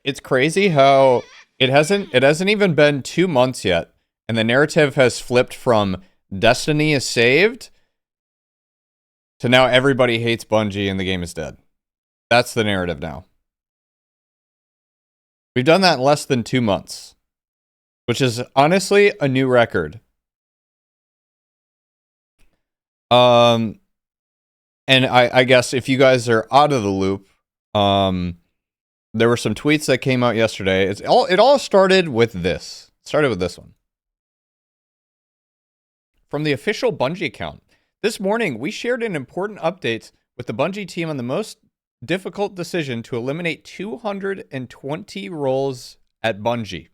it's crazy how it hasn't even been 2 months yet, and the narrative has flipped from Destiny is saved to now everybody hates Bungie and the game is dead. That's the narrative now. We've done that in less than 2 months, which is honestly a new record. Um, and I guess if you guys are out of the loop, there were some tweets that came out yesterday. It all started with this. It started with this one. From the official Bungie account. This morning, we shared an important update with the Bungie team on the most difficult decision to eliminate 220 roles at Bungie.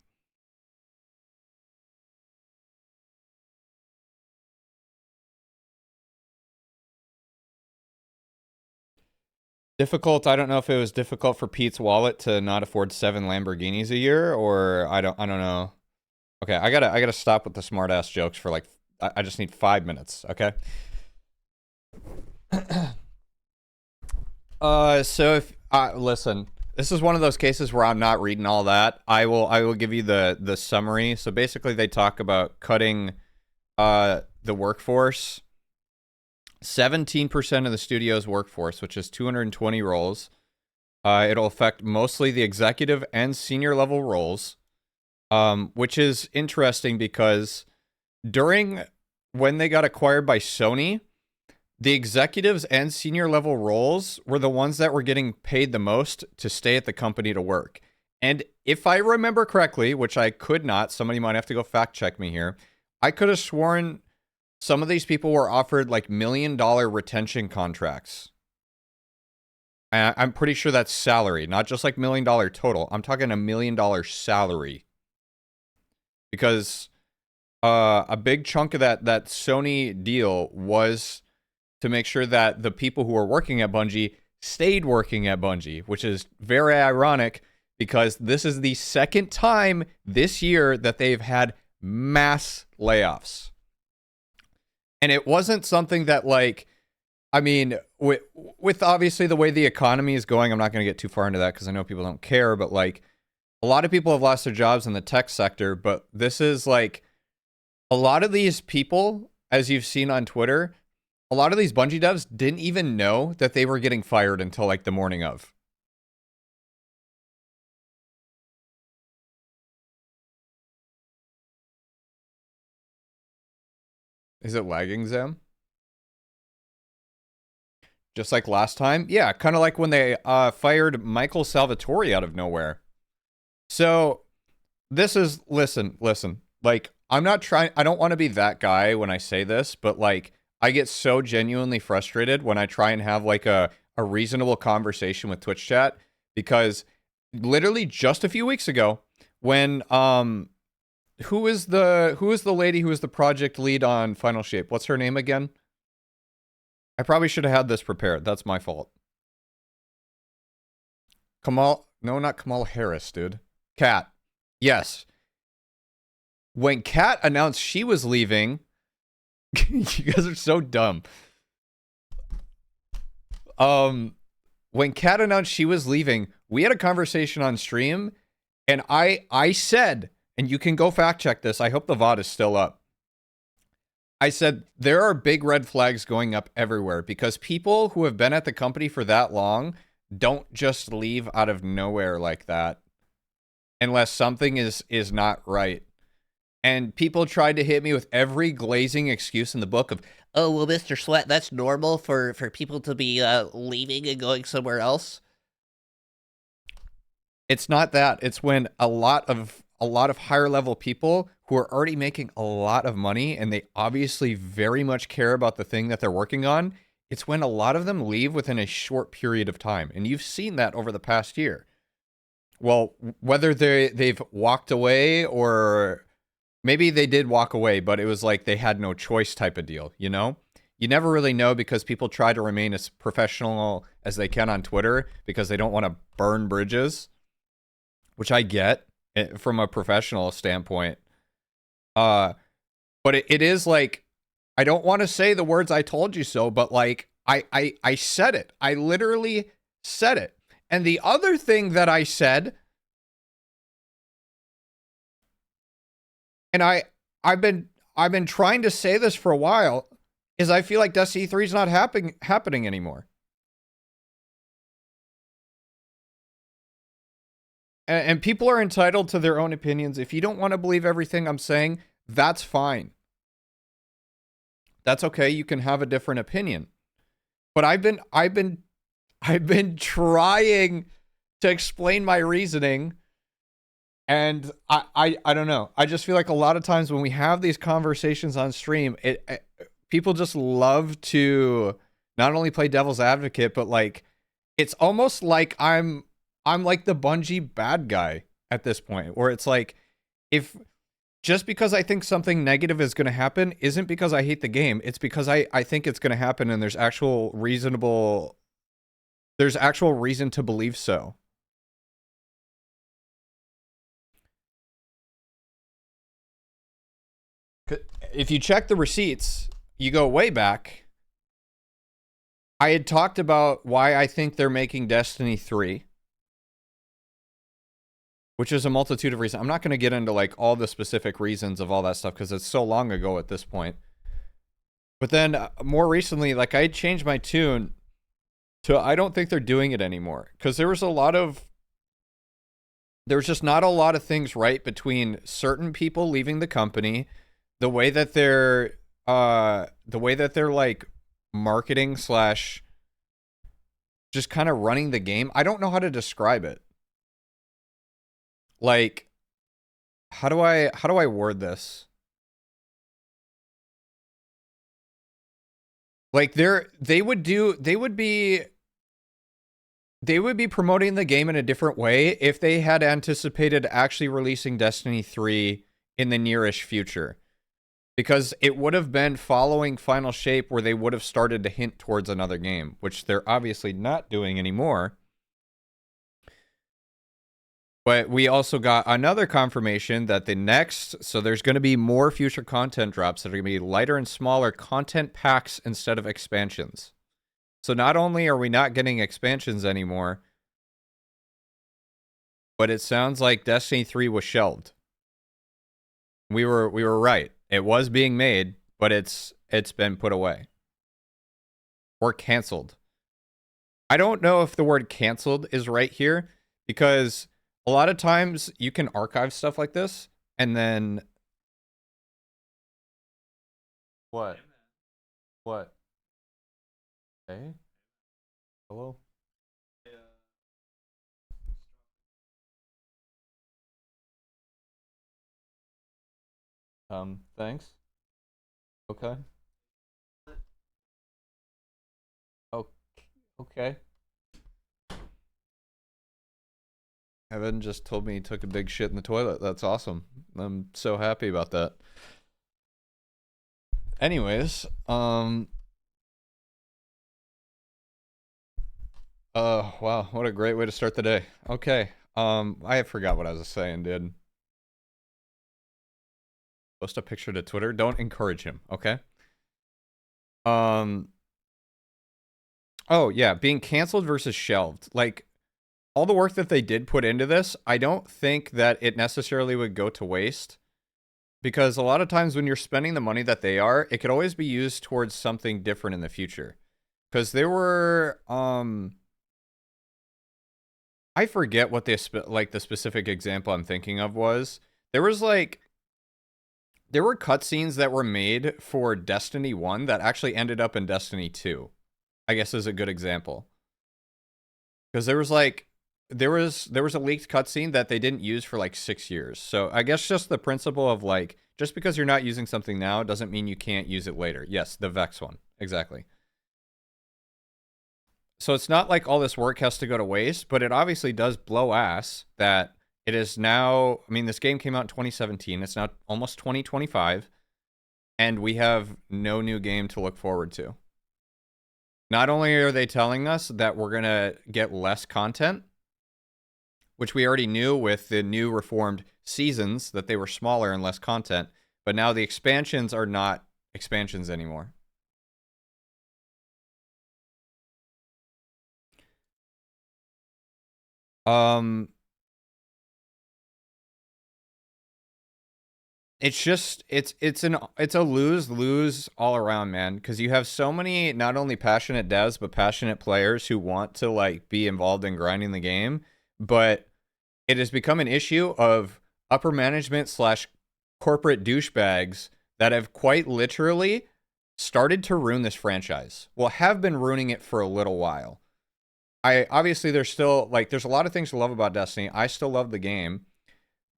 Difficult. I don't know if it was difficult for Pete's wallet to not afford 7 Lamborghinis a year, or I don't know. Okay, I gotta stop with the smart ass jokes for like I just need 5 minutes. Okay. So if listen, this is one of those cases where I'm not reading all that. I will give you the summary. So basically, they talk about cutting the workforce. 17% of the studio's workforce, which is 220 roles. It'll affect mostly the executive and senior level roles, which is interesting because when they got acquired by Sony, the executives and senior level roles were the ones that were getting paid the most to stay at the company to work. And if I remember correctly, which I could not, somebody might have to go fact check me here, I could have sworn some of these people were offered like $1 million retention contracts. I'm pretty sure that's salary, not just like $1 million total. I'm talking $1 million salary. Because a big chunk of that Sony deal was to make sure that the people who were working at Bungie stayed working at Bungie, which is very ironic because this is the second time this year that they've had mass layoffs. And it wasn't something that, like, I mean, with obviously the way the economy is going, I'm not going to get too far into that because I know people don't care, but like a lot of people have lost their jobs in the tech sector, but this is like a lot of these people, as you've seen on Twitter, a lot of these Bungie devs didn't even know that they were getting fired until like the morning of. Is it lagging, Zam? Just like last time? Yeah, kind of like when they fired Michael Salvatore out of nowhere. So this is, listen, like, I'm not trying, I don't want to be that guy when I say this, but like, I get so genuinely frustrated when I try and have like a reasonable conversation with Twitch chat, because literally just a few weeks ago, when, who is the lady who is the project lead on Final Shape? What's her name again? I probably should have had this prepared. That's my fault. No, not Kamal Harris, dude. Kat. Yes. When Kat announced she was leaving, you guys are so dumb. When Kat announced she was leaving, we had a conversation on stream, and I said, and you can go fact check this, I hope the VOD is still up. I said, there are big red flags going up everywhere because people who have been at the company for that long don't just leave out of nowhere like that unless something is not right. And people tried to hit me with every glazing excuse in the book of, oh, well, Mr. Sweat, that's normal for people to be leaving and going somewhere else. It's not that. It's when a lot of higher level people who are already making a lot of money and they obviously very much care about the thing that they're working on, it's when a lot of them leave within a short period of time. And you've seen that over the past year. Well, whether they've walked away or maybe they did walk away, but it was like they had no choice type of deal, you know? You never really know because people try to remain as professional as they can on Twitter because they don't want to burn bridges, which I get from a professional standpoint. But it is like, I don't want to say the words I told you so, but like, I said it. I literally said it. And the other thing that I said And I've been trying to say this for a while, is I feel like Destiny 3 is not happening anymore. And people are entitled to their own opinions. If you don't want to believe everything I'm saying, that's fine. That's okay. You can have a different opinion. But I've been trying to explain my reasoning, and I don't know. I just feel like a lot of times when we have these conversations on stream, people just love to not only play devil's advocate, but like it's almost like I'm like the Bungie bad guy at this point, where it's like if just because I think something negative is going to happen isn't because I hate the game. It's because I think it's going to happen and there's actual reason to believe so. If you check the receipts, you go way back. I had talked about why I think they're making Destiny 3, which is a multitude of reasons. I'm not going to get into like all the specific reasons of all that stuff because it's so long ago at this point. But then more recently, like I changed my tune to I don't think they're doing it anymore because there was just not a lot of things right between certain people leaving the company, the way that they're like marketing slash just kind of running the game. I don't know how to describe it. Like, how do I word this? Like they would be promoting the game in a different way if they had anticipated actually releasing Destiny 3 in the nearish future. Because it would have been following Final Shape where they would have started to hint towards another game, which they're obviously not doing anymore. But we also got another confirmation that so there's going to be more future content drops that are going to be lighter and smaller content packs instead of expansions. So not only are we not getting expansions anymore, but it sounds like Destiny 3 was shelved. We were right. It was being made, but it's been put away or canceled. I don't know if the word canceled is right here because a lot of times you can archive stuff like this and then what? What? Hey? Hello? Thanks. Okay. Oh, okay. Evan just told me he took a big shit in the toilet. That's awesome. I'm so happy about that. Anyways, wow, what a great way to start the day. Okay. I forgot what I was saying, dude. Post a picture to Twitter. Don't encourage him, okay? Um Oh, yeah, being canceled versus shelved. Like all the work that they did put into this, I don't think that it necessarily would go to waste. Because a lot of times when you're spending the money that they are, it could always be used towards something different in the future. Because there were, I forget what the specific example I'm thinking of was. There was like, there were cutscenes that were made for Destiny 1 that actually ended up in Destiny 2. I guess is a good example. Because there was like, there was a leaked cutscene that they didn't use for like 6 years. So I guess just the principle of like, just because you're not using something now doesn't mean you can't use it later. Yes, the Vex one. Exactly. So it's not like all this work has to go to waste, but it obviously does blow ass that it is now, I mean, this game came out in 2017. It's now almost 2025, and we have no new game to look forward to. Not only are they telling us that we're going to get less content, which we already knew with the new reformed seasons that they were smaller and less content, but now the expansions are not expansions anymore. Um It's just it's a lose-lose all around, man, because you have so many not only passionate devs but passionate players who want to like be involved in grinding the game, but it has become an issue of upper management slash corporate douchebags that have quite literally started to ruin this franchise. Well, have been ruining it for a little while. I obviously there's still like there's a lot of things to love about Destiny. I still love the game,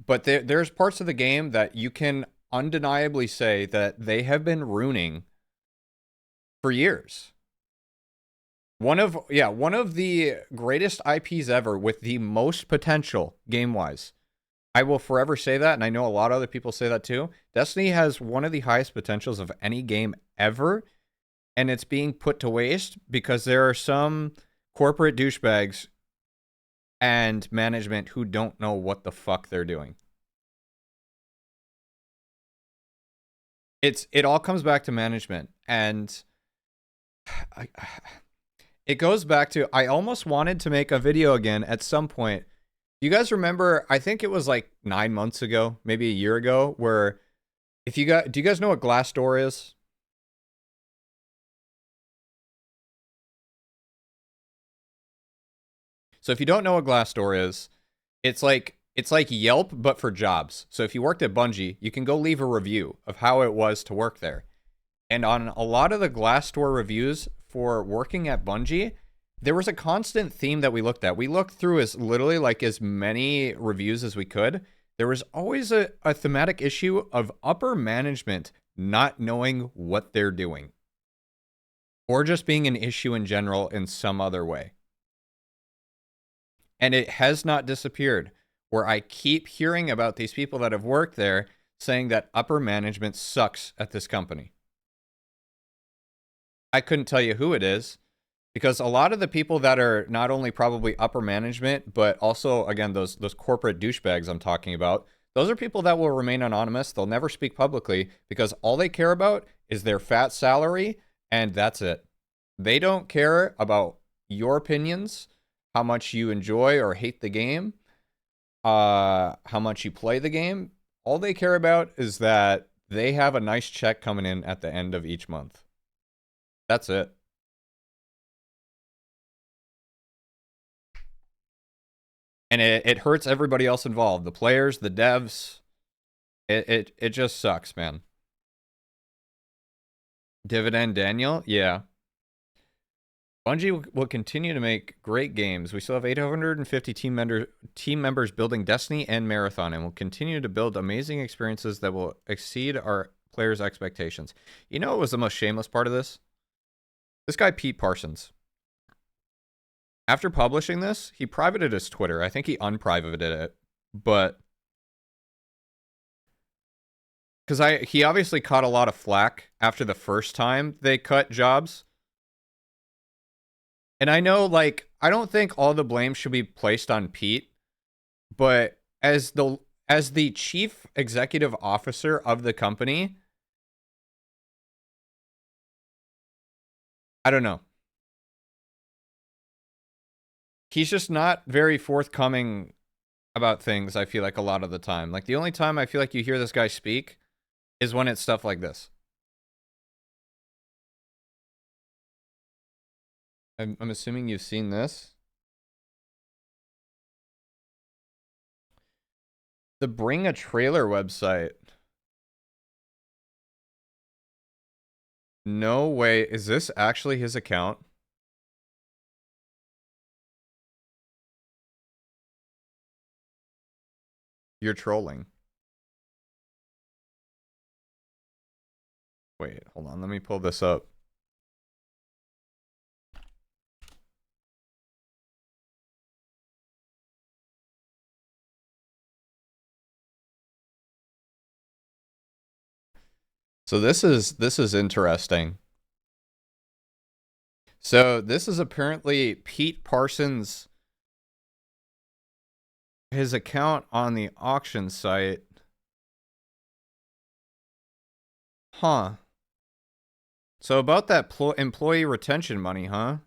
but there's parts of the game that you can undeniably say that they have been ruining for years. One of the greatest IPs ever with the most potential game-wise. I will forever say that, and I know a lot of other people say that too. Destiny has one of the highest potentials of any game ever, and it's being put to waste because there are some corporate douchebags and management who don't know what the fuck they're doing. It all comes back to management, and I, it goes back to I almost wanted to make a video again at some point. You guys remember? I think it was like 9 months ago, maybe a year ago, where if you got, do you guys know what Glassdoor is? So if you don't know what Glassdoor is, it's like Yelp but for jobs. So if you worked at Bungie, you can go leave a review of how it was to work there. And on a lot of the Glassdoor reviews for working at Bungie, there was a constant theme that we looked at. We looked through as literally like as many reviews as we could. There was always a thematic issue of upper management not knowing what they're doing, or just being an issue in general in some other way. And it has not disappeared, where I keep hearing about these people that have worked there saying that upper management sucks at this company. I couldn't tell you who it is because a lot of the people that are not only probably upper management, but also again those corporate douchebags I'm talking about, those are people that will remain anonymous. They'll never speak publicly because all they care about is their fat salary, and that's it. They don't care about your opinions, how much you enjoy or hate the game, how much you play the game. All they care about is that they have a nice check coming in at the end of each month. That's it. And it hurts everybody else involved. The players, the devs. It just sucks, man. Dividend Daniel? Yeah. Bungie will continue to make great games. We still have 850 team members building Destiny and Marathon, and will continue to build amazing experiences that will exceed our players' expectations. You know what was the most shameless part of this? This guy, Pete Parsons. After publishing this, he privated his Twitter. I think he unprivated it, but because he obviously caught a lot of flack after the first time they cut jobs. And I know, like, I don't think all the blame should be placed on Pete, but as the chief executive officer of the company, I don't know. He's just not very forthcoming about things, I feel like, a lot of the time. Like, the only time I feel like you hear this guy speak is when it's stuff like this. I'm assuming you've seen this. The Bring a Trailer website. No way. Is this actually his account? You're trolling. Wait, hold on. Let me pull this up. So this is interesting. So this is apparently Pete Parsons, his account on the auction site. Huh. So about that employee retention money, huh?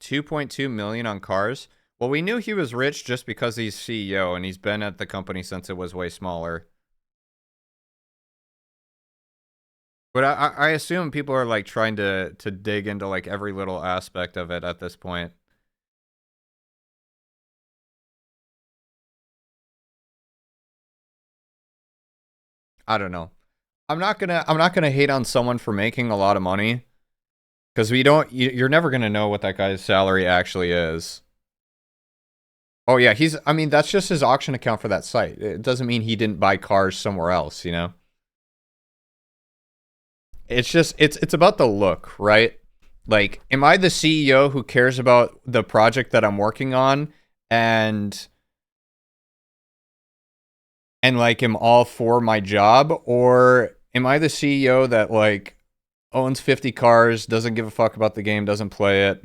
2.2 million on cars. Well, we knew he was rich just because he's CEO and he's been at the company since it was way smaller. But I assume people are like trying to dig into like every little aspect of it at this point. I don't know. I'm not gonna hate on someone for making a lot of money because we don't. You're never gonna know what that guy's salary actually is. Oh yeah, he's. I mean, that's just his auction account for that site. It doesn't mean he didn't buy cars somewhere else. You know. It's just it's about the look, right? Like, am I the CEO who cares about the project that I'm working on and like am all for my job, or am I the CEO that like owns 50 cars, doesn't give a fuck about the game, doesn't play it?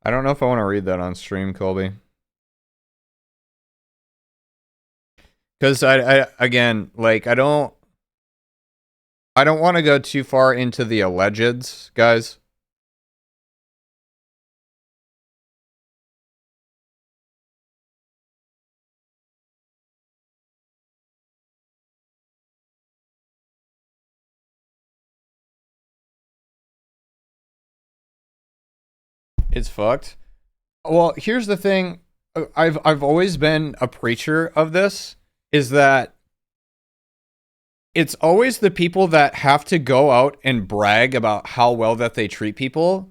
I don't know if I want to read that on stream, Colby. Because I again, like, I don't want to go too far into the allegeds, guys. It's fucked. Well, here's the thing. I've always been a preacher of this, is that it's always the people that have to go out and brag about how well that they treat people.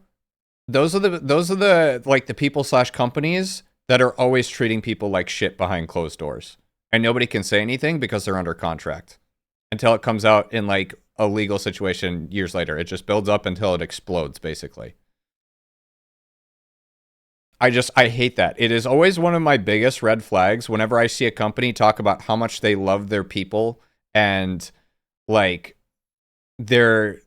Those are the like the people slash companies that are always treating people like shit behind closed doors. And nobody can say anything because they're under contract. Until it comes out in like a legal situation years later. It just builds up until it explodes, basically. I hate that. It is always one of my biggest red flags whenever I see a company talk about how much they love their people and like they're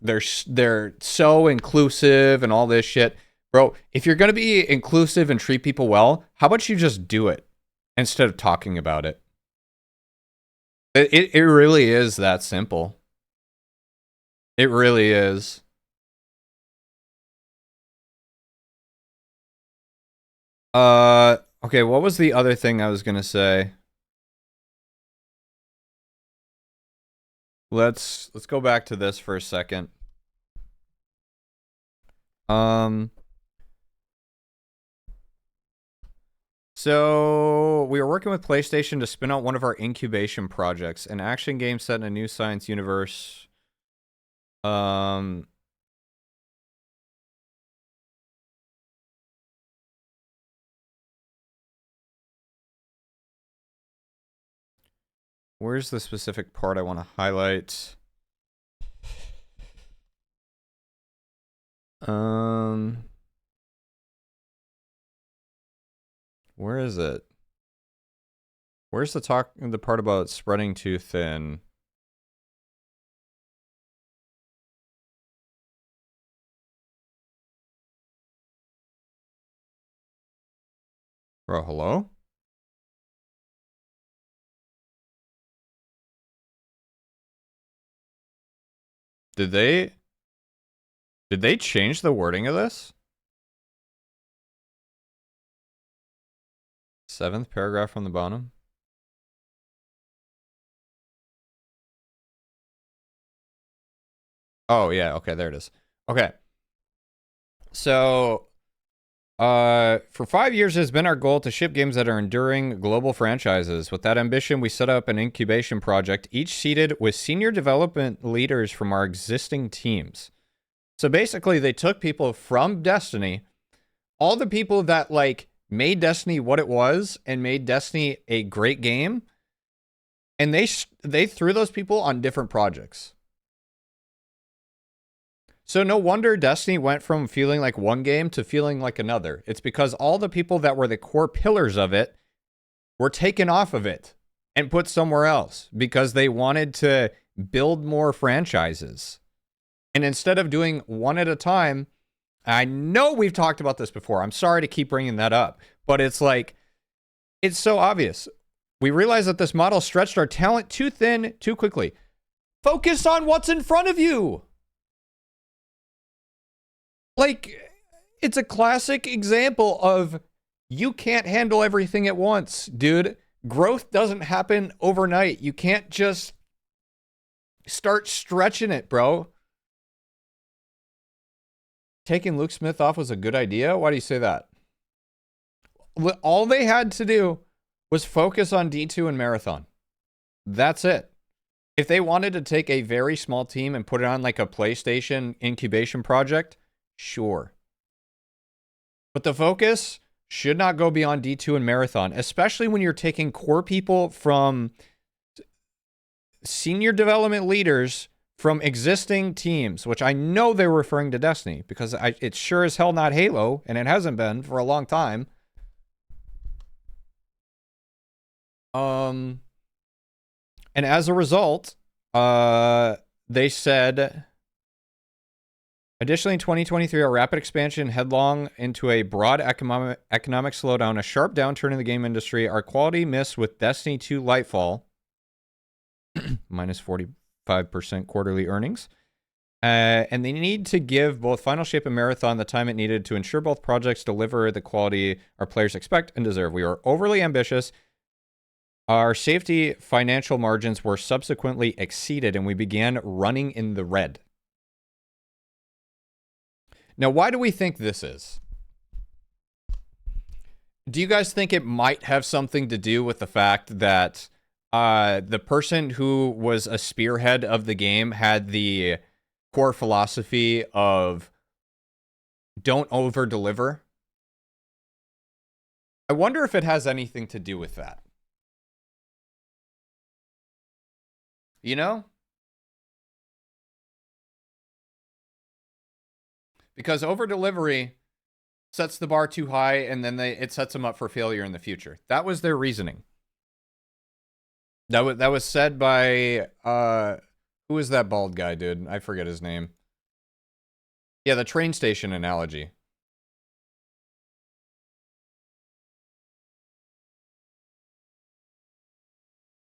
so inclusive and all this shit. Bro, if you're going to be inclusive and treat people well, how about you just do it instead of talking about it? It really is that simple. It really is. Okay, what was the other thing I was going to say? Let's go back to this for a second. Um So we were working with PlayStation to spin out one of our incubation projects, an action game set in a new science universe. Um Where's the specific part I want to highlight? Um Where is it? Where's the part about spreading too thin? Bro, hello? Did they change the wording of this? Seventh paragraph from the bottom. Oh yeah, okay, there it is. Okay. So for 5 years, it has been our goal to ship games that are enduring global franchises. With that ambition, we set up an incubation project, each seated with senior development leaders from our existing teams. So basically, they took people from Destiny, all the people that like made Destiny what it was and made Destiny a great game, And they threw those people on different projects. So no wonder Destiny went from feeling like one game to feeling like another. It's because all the people that were the core pillars of it were taken off of it and put somewhere else because they wanted to build more franchises. And instead of doing one at a time, I know we've talked about this before. I'm sorry to keep bringing that up, but it's like, it's so obvious. We realize that this model stretched our talent too thin, too quickly. Focus on what's in front of you. Like, it's a classic example of you can't handle everything at once, dude. Growth doesn't happen overnight. You can't just start stretching it, bro. Taking Luke Smith off was a good idea? Why do you say that? All they had to do was focus on D2 and Marathon. That's it. If they wanted to take a very small team and put it on like a PlayStation incubation project, sure. But the focus should not go beyond D2 and Marathon, especially when you're taking core people from senior development leaders from existing teams, which I know they're referring to Destiny, because it's sure as hell not Halo, and it hasn't been for a long time. And as a result, they said, additionally, in 2023, our rapid expansion headlong into a broad economic slowdown, a sharp downturn in the game industry, our quality miss with Destiny 2 Lightfall, minus 45% quarterly earnings. And they need to give both Final Shape and Marathon the time it needed to ensure both projects deliver the quality our players expect and deserve. We were overly ambitious. Our safety financial margins were subsequently exceeded, and we began running in the red. Now, why do we think this is? Do you guys think it might have something to do with the fact that the person who was a spearhead of the game had the core philosophy of don't over-deliver? I wonder if it has anything to do with that. You know? Because over-delivery sets the bar too high, and then it sets them up for failure in the future. That was their reasoning. That was said by who is that bald guy, dude? I forget his name. Yeah, the train station analogy.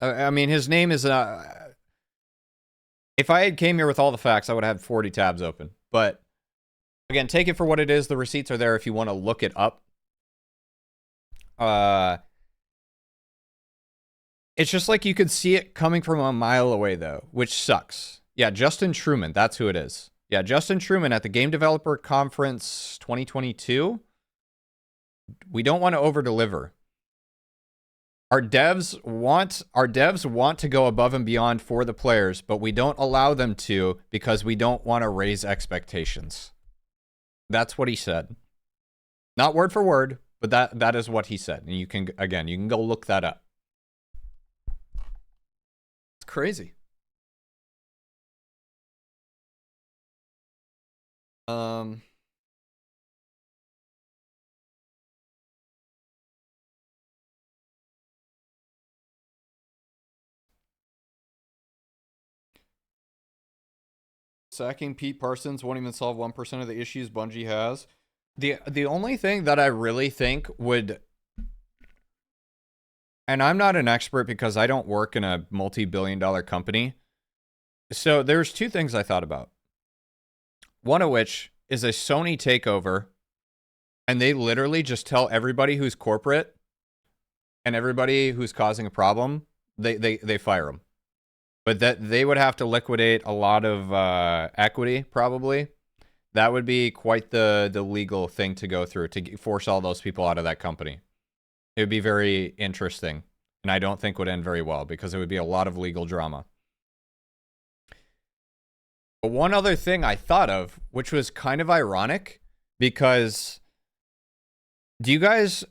I mean, his name is if I had came here with all the facts, I would have 40 tabs open. But again, take it for what it is. The receipts are there if you want to look it up. It's just like you could see it coming from a mile away, though, which sucks. Yeah, Justin Truman, that's who it is. Yeah, Justin Truman at the Game Developer Conference 2022. We don't want to over-deliver. Our devs want to go above and beyond for the players, but we don't allow them to because we don't want to raise expectations. That's what he said. Not word for word, but that is what he said. And you can go look that up. It's crazy. Sacking Pete Parsons won't even solve 1% of the issues Bungie has. The only thing that I really think would, and I'm not an expert because I don't work in a multi-billion-dollar company. So there's two things I thought about. One of which is a Sony takeover, and they literally just tell everybody who's corporate and everybody who's causing a problem, they fire them. But that they would have to liquidate a lot of equity, probably. That would be quite the legal thing to go through to force all those people out of that company. It would be very interesting, and I don't think would end very well because it would be a lot of legal drama. But one other thing I thought of, which was kind of ironic, because do you guys,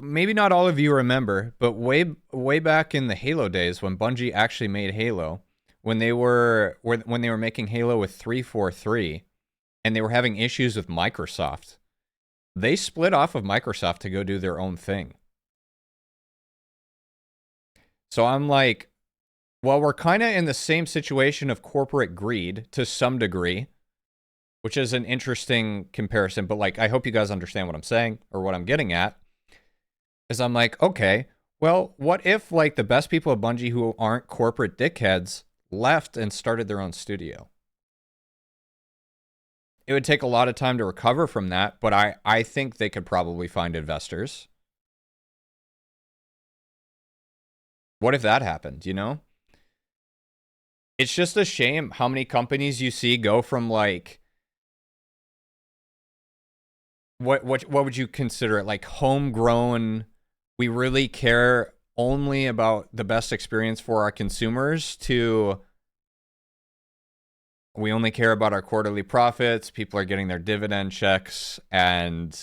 maybe not all of you remember, but way back in the Halo days when Bungie actually made Halo, when they were making Halo with 343 and they were having issues with Microsoft, they split off of Microsoft to go do their own thing. So I'm like, well, we're kind of in the same situation of corporate greed to some degree, which is an interesting comparison, but like I hope you guys understand what I'm saying or what I'm getting at. Is I'm like, okay, well, what if like the best people at Bungie who aren't corporate dickheads left and started their own studio? It would take a lot of time to recover from that, but I think they could probably find investors. What if that happened, you know? It's just a shame how many companies you see go from like what would you consider it, like homegrown, we really care only about the best experience for our consumers, to we only care about our quarterly profits, people are getting their dividend checks, and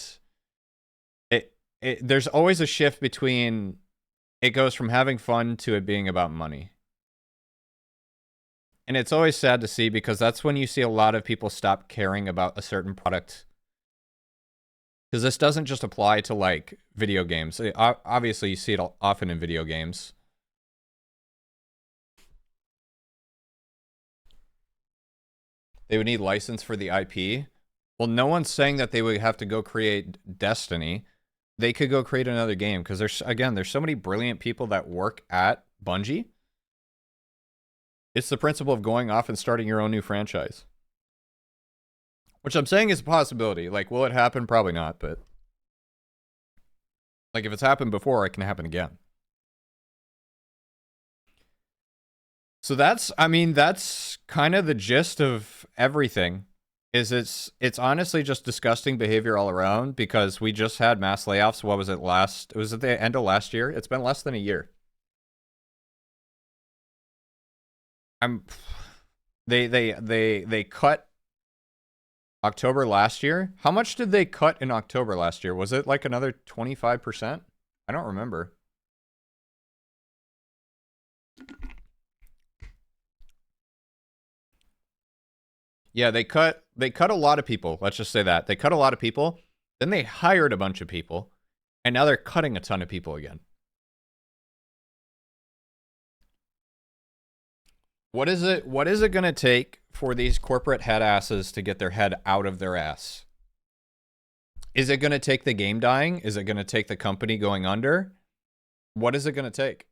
there's always a shift between it goes from having fun to it being about money. And it's always sad to see because that's when you see a lot of people stop caring about a certain product. Because this doesn't just apply to like video games. Obviously, you see it often in video games. They would need license for the IP. Well, no one's saying that they would have to go create Destiny. They could go create another game because there's so many brilliant people that work at Bungie. It's the principle of going off and starting your own new franchise. Which I'm saying is a possibility. Like, will it happen? Probably not, but like if it's happened before, it can happen again. So that's kind of the gist of everything. It's honestly just disgusting behavior all around because we just had mass layoffs. What was it last? Was it the end of last year? It's been less than a year. They cut October last year. How much did they cut in October last year? Was it like another 25%? I don't remember. Yeah, they cut a lot of people. Let's just say that. They cut a lot of people. Then they hired a bunch of people. And now they're cutting a ton of people again. What is it going to take for these corporate head asses to get their head out of their ass? Is it going to take the game dying? Is it going to take the company going under? What is it going to take?